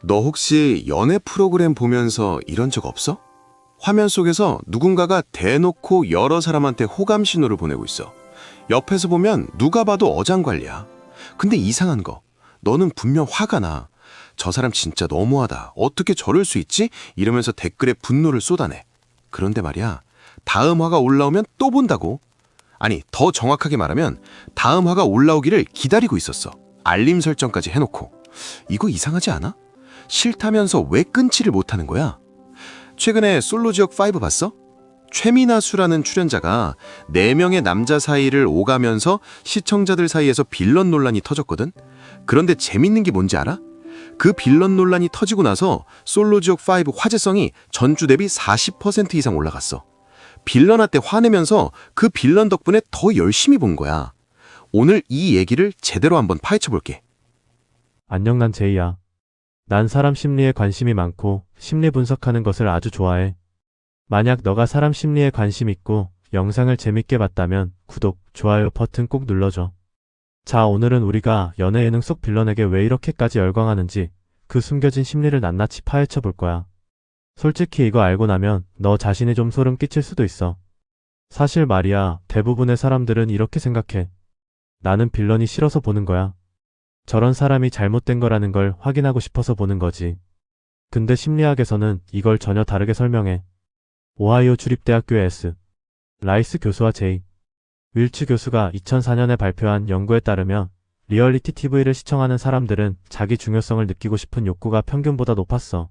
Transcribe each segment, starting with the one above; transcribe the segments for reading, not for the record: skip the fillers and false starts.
너 혹시 연애 프로그램 보면서 이런 적 없어? 화면 속에서 누군가가 대놓고 여러 사람한테 호감 신호를 보내고 있어. 옆에서 보면 누가 봐도 어장관리야. 근데 이상한 거, 너는 분명 화가 나. 저 사람 진짜 너무하다. 어떻게 저럴 수 있지? 이러면서 댓글에 분노를 쏟아내. 그런데 말이야, 다음 화가 올라오면 또 본다고. 아니, 더 정확하게 말하면 다음 화가 올라오기를 기다리고 있었어. 알림 설정까지 해놓고. 이거 이상하지 않아? 싫다면서 왜 끊지를 못하는 거야? 최근에 솔로지옥5 봤어? 최민아수라는 출연자가 4명의 남자 사이를 오가면서 시청자들 사이에서 빌런 논란이 터졌거든? 그런데 재밌는 게 뭔지 알아? 그 빌런 논란이 터지고 나서 솔로지옥5 화제성이 전주 대비 40% 이상 올라갔어. 빌런한테 화내면서 그 빌런 덕분에 더 열심히 본 거야. 오늘 이 얘기를 제대로 한번 파헤쳐 볼게. 안녕, 난 제이야. 난 사람 심리에 관심이 많고 심리 분석하는 것을 아주 좋아해. 만약 너가 사람 심리에 관심 있고 영상을 재밌게 봤다면 구독, 좋아요 버튼 꼭 눌러줘. 자, 오늘은 우리가 연애 예능 속 빌런에게 왜 이렇게까지 열광하는지 그 숨겨진 심리를 낱낱이 파헤쳐 볼 거야. 솔직히 이거 알고 나면 너 자신이 좀 소름 끼칠 수도 있어. 사실 말이야, 대부분의 사람들은 이렇게 생각해. 나는 빌런이 싫어서 보는 거야. 저런 사람이 잘못된 거라는 걸 확인하고 싶어서 보는 거지. 근데 심리학에서는 이걸 전혀 다르게 설명해. 오하이오 주립대학교의 S. 라이스 교수와 제이. 윌츠 교수가 2004년에 발표한 연구에 따르면 리얼리티 TV를 시청하는 사람들은 자기 중요성을 느끼고 싶은 욕구가 평균보다 높았어.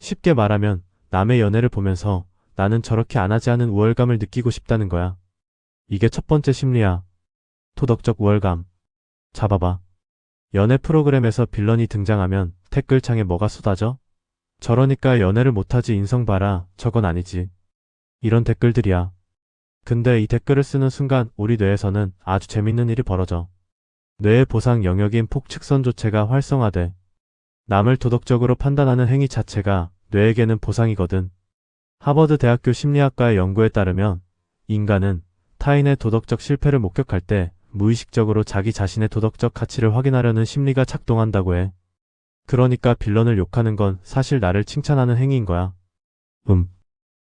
쉽게 말하면 남의 연애를 보면서 나는 저렇게 안 하지 않은 우월감을 느끼고 싶다는 거야. 이게 첫 번째 심리야. 토덕적 우월감. 잡아봐. 연애 프로그램에서 빌런이 등장하면 댓글창에 뭐가 쏟아져? 저러니까 연애를 못하지 인성 봐라. 저건 아니지. 이런 댓글들이야. 근데 이 댓글을 쓰는 순간 우리 뇌에서는 아주 재밌는 일이 벌어져. 뇌의 보상 영역인 폭측선 조체가 활성화돼. 남을 도덕적으로 판단하는 행위 자체가 뇌에게는 보상이거든. 하버드 대학교 심리학과의 연구에 따르면 인간은 타인의 도덕적 실패를 목격할 때 무의식적으로 자기 자신의 도덕적 가치를 확인하려는 심리가 작동한다고 해. 그러니까 빌런을 욕하는 건 사실 나를 칭찬하는 행위인 거야.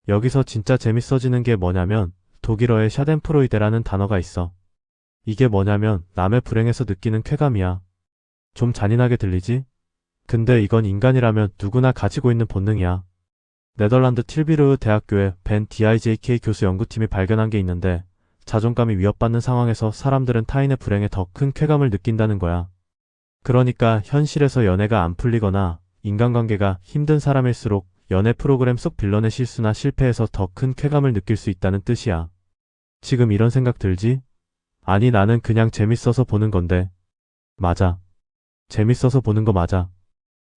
여기서 진짜 재밌어지는 게 뭐냐면 독일어에 샤덴프로이데라는 단어가 있어. 이게 뭐냐면 남의 불행에서 느끼는 쾌감이야. 좀 잔인하게 들리지? 근데 이건 인간이라면 누구나 가지고 있는 본능이야. 네덜란드 틸비르 대학교의 벤 DIJK 교수 연구팀이 발견한 게 있는데 자존감이 위협받는 상황에서 사람들은 타인의 불행에 더 큰 쾌감을 느낀다는 거야. 그러니까 현실에서 연애가 안 풀리거나 인간관계가 힘든 사람일수록 연애 프로그램 속 빌런의 실수나 실패에서 더 큰 쾌감을 느낄 수 있다는 뜻이야. 지금 이런 생각 들지? 아니, 나는 그냥 재밌어서 보는 건데. 맞아. 재밌어서 보는 거 맞아.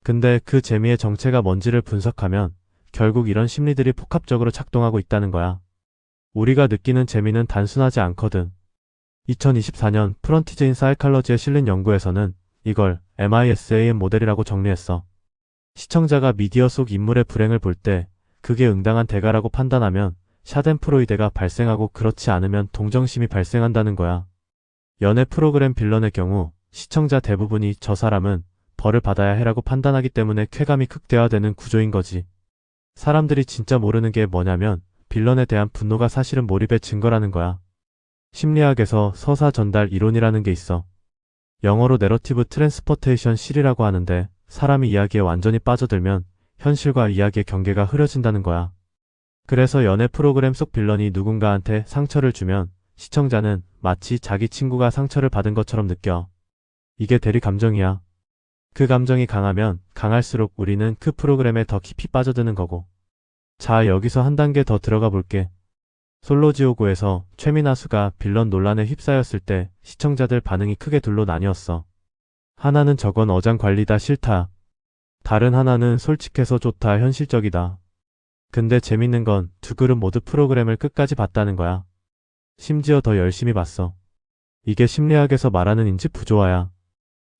근데 그 재미의 정체가 뭔지를 분석하면 결국 이런 심리들이 복합적으로 작동하고 있다는 거야. 우리가 느끼는 재미는 단순하지 않거든. 2024년 프런티즈 인 사이칼러지에 실린 연구에서는 이걸 MISAM 모델이라고 정리했어. 시청자가 미디어 속 인물의 불행을 볼 때 그게 응당한 대가라고 판단하면 샤덴프로이데가 발생하고 그렇지 않으면 동정심이 발생한다는 거야. 연애 프로그램 빌런의 경우 시청자 대부분이 저 사람은 벌을 받아야 해라고 판단하기 때문에 쾌감이 극대화되는 구조인 거지. 사람들이 진짜 모르는 게 뭐냐면 빌런에 대한 분노가 사실은 몰입의 증거라는 거야. 심리학에서 서사 전달 이론이라는 게 있어. 영어로 내러티브 트랜스포테이션 실이라고 하는데 사람이 이야기에 완전히 빠져들면 현실과 이야기의 경계가 흐려진다는 거야. 그래서 연애 프로그램 속 빌런이 누군가한테 상처를 주면 시청자는 마치 자기 친구가 상처를 받은 것처럼 느껴. 이게 대리 감정이야. 그 감정이 강하면 강할수록 우리는 그 프로그램에 더 깊이 빠져드는 거고. 자, 여기서 한 단계 더 들어가 볼게. 솔로지오고에서 최민아수가 빌런 논란에 휩싸였을 때 시청자들 반응이 크게 둘로 나뉘었어. 하나는 저건 어장관리다 싫다. 다른 하나는 솔직해서 좋다 현실적이다. 근데 재밌는 건 두 그룹 모두 프로그램을 끝까지 봤다는 거야. 심지어 더 열심히 봤어. 이게 심리학에서 말하는 인지 부조화야.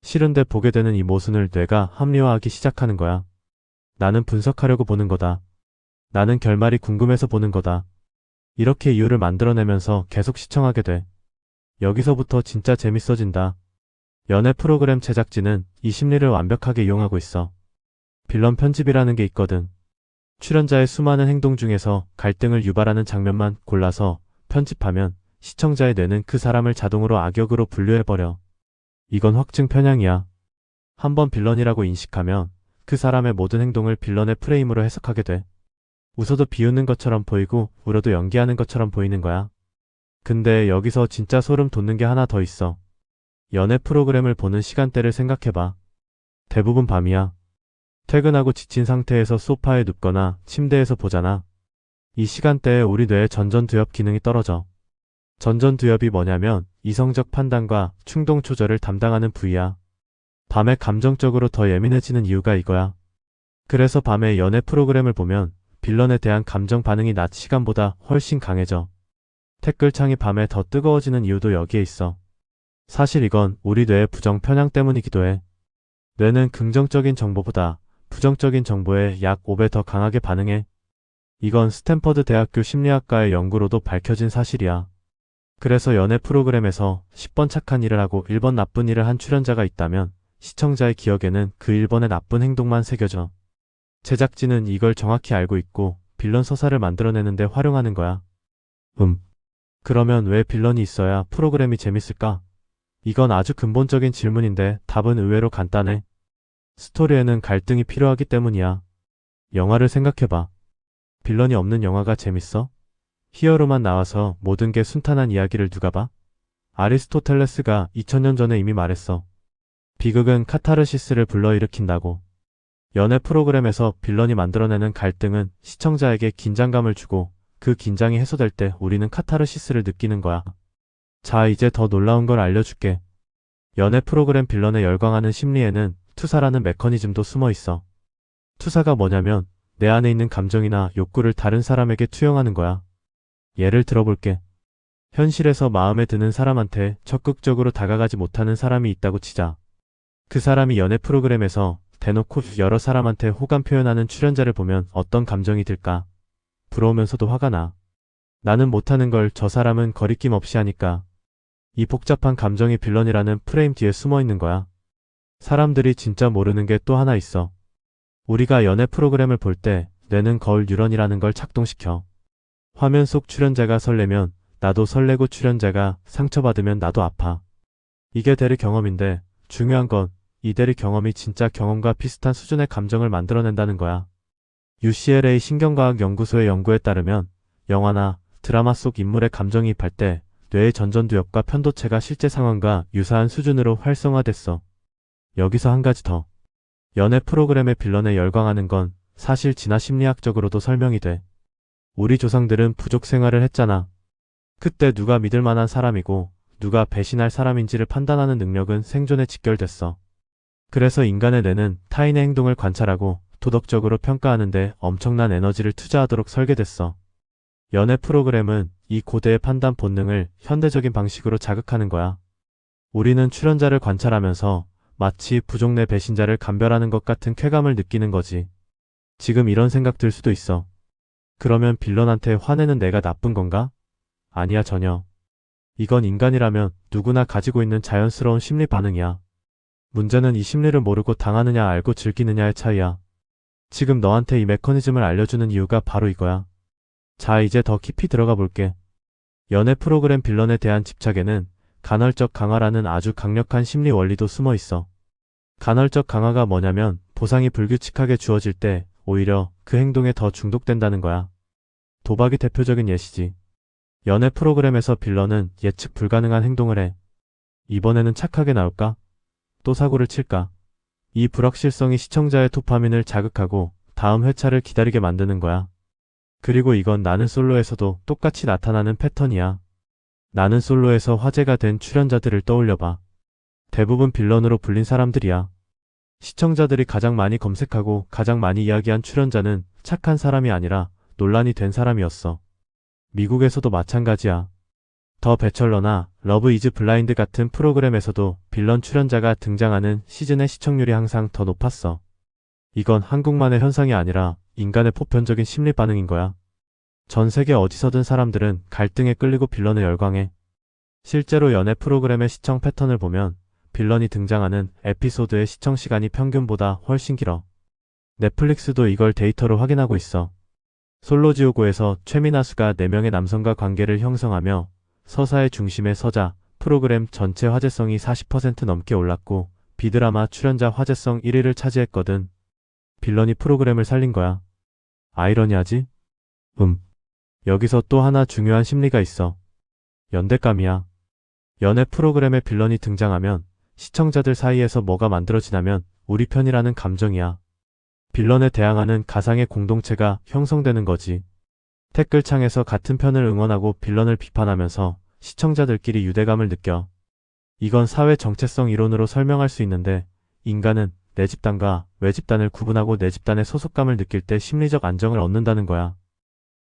싫은데 보게 되는 이 모순을 뇌가 합리화하기 시작하는 거야. 나는 분석하려고 보는 거다. 나는 결말이 궁금해서 보는 거다. 이렇게 이유를 만들어내면서 계속 시청하게 돼. 여기서부터 진짜 재밌어진다. 연애 프로그램 제작진은 이 심리를 완벽하게 이용하고 있어. 빌런 편집이라는 게 있거든. 출연자의 수많은 행동 중에서 갈등을 유발하는 장면만 골라서 편집하면 시청자의 뇌는 그 사람을 자동으로 악역으로 분류해버려. 이건 확증 편향이야. 한번 빌런이라고 인식하면 그 사람의 모든 행동을 빌런의 프레임으로 해석하게 돼. 웃어도 비웃는 것처럼 보이고 울어도 연기하는 것처럼 보이는 거야. 근데 여기서 진짜 소름 돋는 게 하나 더 있어. 연애 프로그램을 보는 시간대를 생각해봐. 대부분 밤이야. 퇴근하고 지친 상태에서 소파에 눕거나 침대에서 보잖아. 이 시간대에 우리 뇌의 전전두엽 기능이 떨어져. 전전두엽이 뭐냐면 이성적 판단과 충동 조절을 담당하는 부위야. 밤에 감정적으로 더 예민해지는 이유가 이거야. 그래서 밤에 연애 프로그램을 보면 빌런에 대한 감정 반응이 낮 시간보다 훨씬 강해져. 댓글창이 밤에 더 뜨거워지는 이유도 여기에 있어. 사실 이건 우리 뇌의 부정 편향 때문이기도 해. 뇌는 긍정적인 정보보다 부정적인 정보에 약 5배 더 강하게 반응해. 이건 스탠퍼드 대학교 심리학과의 연구로도 밝혀진 사실이야. 그래서 연애 프로그램에서 10번 착한 일을 하고 1번 나쁜 일을 한 출연자가 있다면 시청자의 기억에는 그 1번의 나쁜 행동만 새겨져. 제작진은 이걸 정확히 알고 있고 빌런 서사를 만들어내는데 활용하는 거야. 그러면 왜 빌런이 있어야 프로그램이 재밌을까? 이건 아주 근본적인 질문인데 답은 의외로 간단해. 스토리에는 갈등이 필요하기 때문이야. 영화를 생각해봐. 빌런이 없는 영화가 재밌어? 히어로만 나와서 모든 게 순탄한 이야기를 누가 봐? 아리스토텔레스가 2000년 전에 이미 말했어. 비극은 카타르시스를 불러일으킨다고. 연애 프로그램에서 빌런이 만들어내는 갈등은 시청자에게 긴장감을 주고 그 긴장이 해소될 때 우리는 카타르시스를 느끼는 거야. 자, 이제 더 놀라운 걸 알려줄게. 연애 프로그램 빌런에 열광하는 심리에는 투사라는 메커니즘도 숨어 있어. 투사가 뭐냐면 내 안에 있는 감정이나 욕구를 다른 사람에게 투영하는 거야. 예를 들어볼게. 현실에서 마음에 드는 사람한테 적극적으로 다가가지 못하는 사람이 있다고 치자. 그 사람이 연애 프로그램에서 대놓고 여러 사람한테 호감 표현하는 출연자를 보면 어떤 감정이 들까? 부러우면서도 화가 나. 나는 못하는 걸 저 사람은 거리낌 없이 하니까. 이 복잡한 감정이 빌런이라는 프레임 뒤에 숨어 있는 거야. 사람들이 진짜 모르는 게 또 하나 있어. 우리가 연애 프로그램을 볼 때 뇌는 거울 뉴런이라는 걸 작동시켜. 화면 속 출연자가 설레면 나도 설레고 출연자가 상처받으면 나도 아파. 이게 대리 경험인데 중요한 건 이 대리 경험이 진짜 경험과 비슷한 수준의 감정을 만들어낸다는 거야. UCLA 신경과학 연구소의 연구에 따르면 영화나 드라마 속 인물의 감정이입할 때 뇌의 전전두엽과 편도체가 실제 상황과 유사한 수준으로 활성화됐어. 여기서 한 가지 더. 연애 프로그램의 빌런에 열광하는 건 사실 진화 심리학적으로도 설명이 돼. 우리 조상들은 부족 생활을 했잖아. 그때 누가 믿을 만한 사람이고 누가 배신할 사람인지를 판단하는 능력은 생존에 직결됐어. 그래서 인간의 뇌는 타인의 행동을 관찰하고 도덕적으로 평가하는데 엄청난 에너지를 투자하도록 설계됐어. 연애 프로그램은 이 고대의 판단 본능을 현대적인 방식으로 자극하는 거야. 우리는 출연자를 관찰하면서 마치 부족 내 배신자를 감별하는 것 같은 쾌감을 느끼는 거지. 지금 이런 생각 들 수도 있어. 그러면 빌런한테 화내는 내가 나쁜 건가? 아니야, 전혀. 이건 인간이라면 누구나 가지고 있는 자연스러운 심리 반응이야. 문제는 이 심리를 모르고 당하느냐 알고 즐기느냐의 차이야. 지금 너한테 이 메커니즘을 알려주는 이유가 바로 이거야. 자, 이제 더 깊이 들어가 볼게. 연애 프로그램 빌런에 대한 집착에는 간헐적 강화라는 아주 강력한 심리 원리도 숨어 있어. 간헐적 강화가 뭐냐면 보상이 불규칙하게 주어질 때 오히려 그 행동에 더 중독된다는 거야. 도박이 대표적인 예시지. 연애 프로그램에서 빌런은 예측 불가능한 행동을 해. 이번에는 착하게 나올까? 또 사고를 칠까? 이 불확실성이 시청자의 도파민을 자극하고 다음 회차를 기다리게 만드는 거야. 그리고 이건 나는 솔로에서도 똑같이 나타나는 패턴이야. 나는 솔로에서 화제가 된 출연자들을 떠올려봐. 대부분 빌런으로 불린 사람들이야. 시청자들이 가장 많이 검색하고 가장 많이 이야기한 출연자는 착한 사람이 아니라 논란이 된 사람이었어. 미국에서도 마찬가지야. 더 배철러나 러브 이즈 블라인드 같은 프로그램에서도 빌런 출연자가 등장하는 시즌의 시청률이 항상 더 높았어. 이건 한국만의 현상이 아니라 인간의 보편적인 심리 반응인 거야. 전 세계 어디서든 사람들은 갈등에 끌리고 빌런에 열광해. 실제로 연애 프로그램의 시청 패턴을 보면 빌런이 등장하는 에피소드의 시청 시간이 평균보다 훨씬 길어. 넷플릭스도 이걸 데이터로 확인하고 있어. 솔로지오고에서 최민아수가 4명의 남성과 관계를 형성하며 서사의 중심에 서자 프로그램 전체 화제성이 40% 넘게 올랐고 비드라마 출연자 화제성 1위를 차지했거든. 빌런이 프로그램을 살린 거야. 아이러니하지? 여기서 또 하나 중요한 심리가 있어. 연대감이야. 연애 프로그램에 빌런이 등장하면 시청자들 사이에서 뭐가 만들어지냐면 우리 편이라는 감정이야. 빌런에 대항하는 가상의 공동체가 형성되는 거지. 댓글창에서 같은 편을 응원하고 빌런을 비판하면서 시청자들끼리 유대감을 느껴. 이건 사회 정체성 이론으로 설명할 수 있는데 인간은 내 집단과 외 집단을 구분하고 내 집단의 소속감을 느낄 때 심리적 안정을 얻는다는 거야.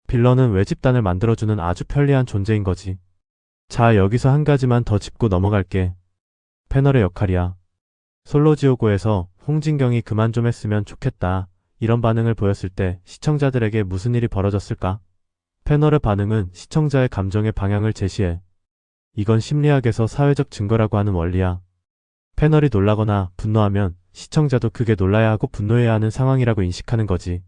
빌런은 외 집단을 만들어주는 아주 편리한 존재인 거지. 자, 여기서 한 가지만 더 짚고 넘어갈게. 패널의 역할이야. 솔로지오고에서 홍진경이 그만 좀 했으면 좋겠다. 이런 반응을 보였을 때 시청자들에게 무슨 일이 벌어졌을까? 패널의 반응은 시청자의 감정의 방향을 제시해. 이건 심리학에서 사회적 증거라고 하는 원리야. 패널이 놀라거나 분노하면 시청자도 그게 놀라야 하고 분노해야 하는 상황이라고 인식하는 거지.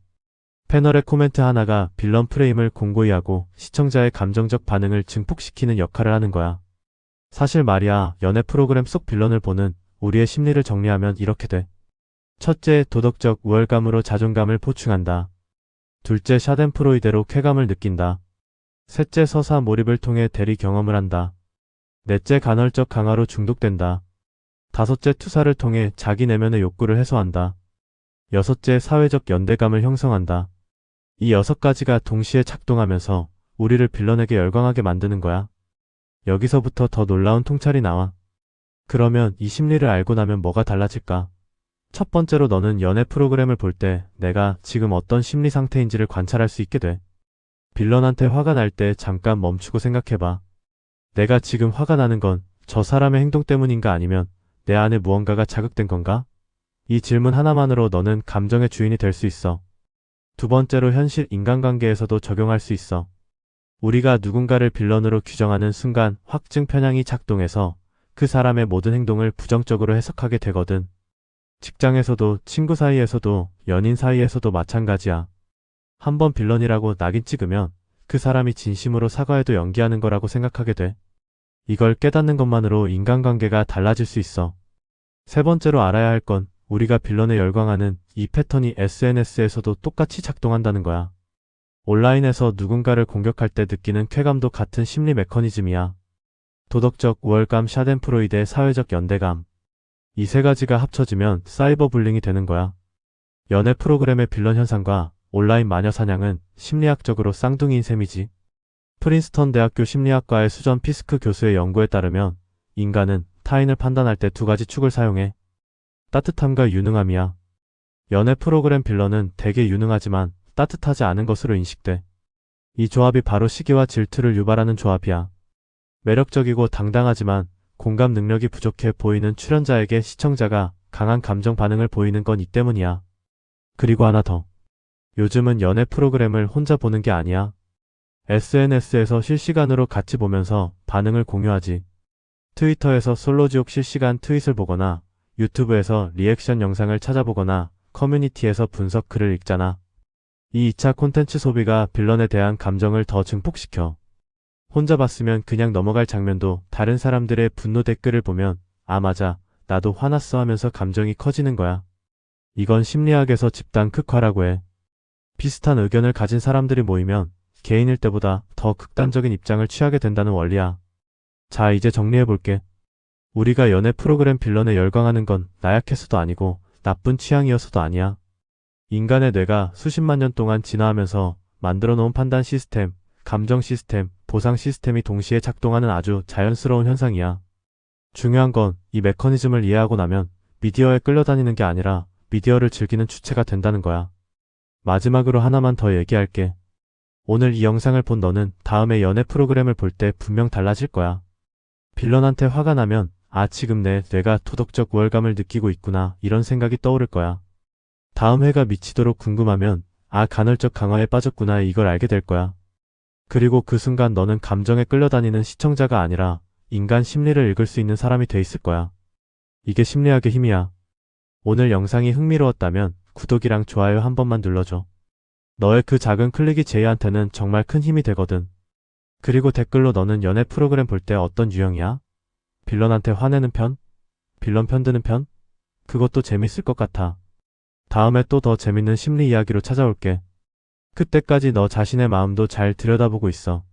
패널의 코멘트 하나가 빌런 프레임을 공고히 하고 시청자의 감정적 반응을 증폭시키는 역할을 하는 거야. 사실 말이야, 연애 프로그램 속 빌런을 보는 우리의 심리를 정리하면 이렇게 돼. 첫째, 도덕적 우월감으로 자존감을 보충한다. 둘째, 샤덴프로이데로 쾌감을 느낀다. 셋째, 서사 몰입을 통해 대리 경험을 한다. 넷째, 간헐적 강화로 중독된다. 다섯째, 투사를 통해 자기 내면의 욕구를 해소한다. 여섯째, 사회적 연대감을 형성한다. 이 6가지가 동시에 작동하면서 우리를 빌런에게 열광하게 만드는 거야. 여기서부터 더 놀라운 통찰이 나와. 그러면 이 심리를 알고 나면 뭐가 달라질까? 첫 번째로 너는 연애 프로그램을 볼 때 내가 지금 어떤 심리 상태인지를 관찰할 수 있게 돼. 빌런한테 화가 날 때 잠깐 멈추고 생각해봐. 내가 지금 화가 나는 건 저 사람의 행동 때문인가 아니면 내 안에 무언가가 자극된 건가? 이 질문 하나만으로 너는 감정의 주인이 될 수 있어. 두 번째로 현실 인간관계에서도 적용할 수 있어. 우리가 누군가를 빌런으로 규정하는 순간 확증 편향이 작동해서 그 사람의 모든 행동을 부정적으로 해석하게 되거든. 직장에서도 친구 사이에서도 연인 사이에서도 마찬가지야. 한번 빌런이라고 낙인 찍으면 그 사람이 진심으로 사과해도 연기하는 거라고 생각하게 돼. 이걸 깨닫는 것만으로 인간관계가 달라질 수 있어. 세 번째로 알아야 할 건 우리가 빌런에 열광하는 이 패턴이 SNS에서도 똑같이 작동한다는 거야. 온라인에서 누군가를 공격할 때 느끼는 쾌감도 같은 심리 메커니즘이야. 도덕적 우월감, 샤덴프로이드의 사회적 연대감. 이 3가지가 합쳐지면 사이버 불링이 되는 거야. 연애 프로그램의 빌런 현상과 온라인 마녀 사냥은 심리학적으로 쌍둥이인 셈이지. 프린스턴 대학교 심리학과의 수전 피스크 교수의 연구에 따르면 인간은 타인을 판단할 때 2가지 축을 사용해. 따뜻함과 유능함이야. 연애 프로그램 빌런은 되게 유능하지만 따뜻하지 않은 것으로 인식돼. 이 조합이 바로 시기와 질투를 유발하는 조합이야. 매력적이고 당당하지만 공감 능력이 부족해 보이는 출연자에게 시청자가 강한 감정 반응을 보이는 건 이 때문이야. 그리고 하나 더. 요즘은 연애 프로그램을 혼자 보는 게 아니야. SNS에서 실시간으로 같이 보면서 반응을 공유하지. 트위터에서 솔로지옥 실시간 트윗을 보거나 유튜브에서 리액션 영상을 찾아보거나 커뮤니티에서 분석 글을 읽잖아. 이 2차 콘텐츠 소비가 빌런에 대한 감정을 더 증폭시켜. 혼자 봤으면 그냥 넘어갈 장면도 다른 사람들의 분노 댓글을 보면 아 맞아 나도 화났어 하면서 감정이 커지는 거야. 이건 심리학에서 집단 극화라고 해. 비슷한 의견을 가진 사람들이 모이면 개인일 때보다 더 극단적인 입장을 취하게 된다는 원리야. 자, 이제 정리해볼게. 우리가 연애 프로그램 빌런에 열광하는 건 나약해서도 아니고 나쁜 취향이어서도 아니야. 인간의 뇌가 수십만 년 동안 진화하면서 만들어 놓은 판단 시스템, 감정 시스템, 보상 시스템이 동시에 작동하는 아주 자연스러운 현상이야. 중요한 건 이 메커니즘을 이해하고 나면 미디어에 끌려다니는 게 아니라 미디어를 즐기는 주체가 된다는 거야. 마지막으로 하나만 더 얘기할게. 오늘 이 영상을 본 너는 다음에 연애 프로그램을 볼 때 분명 달라질 거야. 빌런한테 화가 나면 아 지금 내 뇌가 도덕적 우월감을 느끼고 있구나 이런 생각이 떠오를 거야. 다음 회가 미치도록 궁금하면 아 간헐적 강화에 빠졌구나 이걸 알게 될 거야. 그리고 그 순간 너는 감정에 끌려다니는 시청자가 아니라 인간 심리를 읽을 수 있는 사람이 돼 있을 거야. 이게 심리학의 힘이야. 오늘 영상이 흥미로웠다면 구독이랑 좋아요 한 번만 눌러줘. 너의 그 작은 클릭이 제이한테는 정말 큰 힘이 되거든. 그리고 댓글로 너는 연애 프로그램 볼 때 어떤 유형이야? 빌런한테 화내는 편? 빌런 편드는 편? 그것도 재밌을 것 같아. 다음에 또 더 재밌는 심리 이야기로 찾아올게. 그때까지 너 자신의 마음도 잘 들여다보고 있어.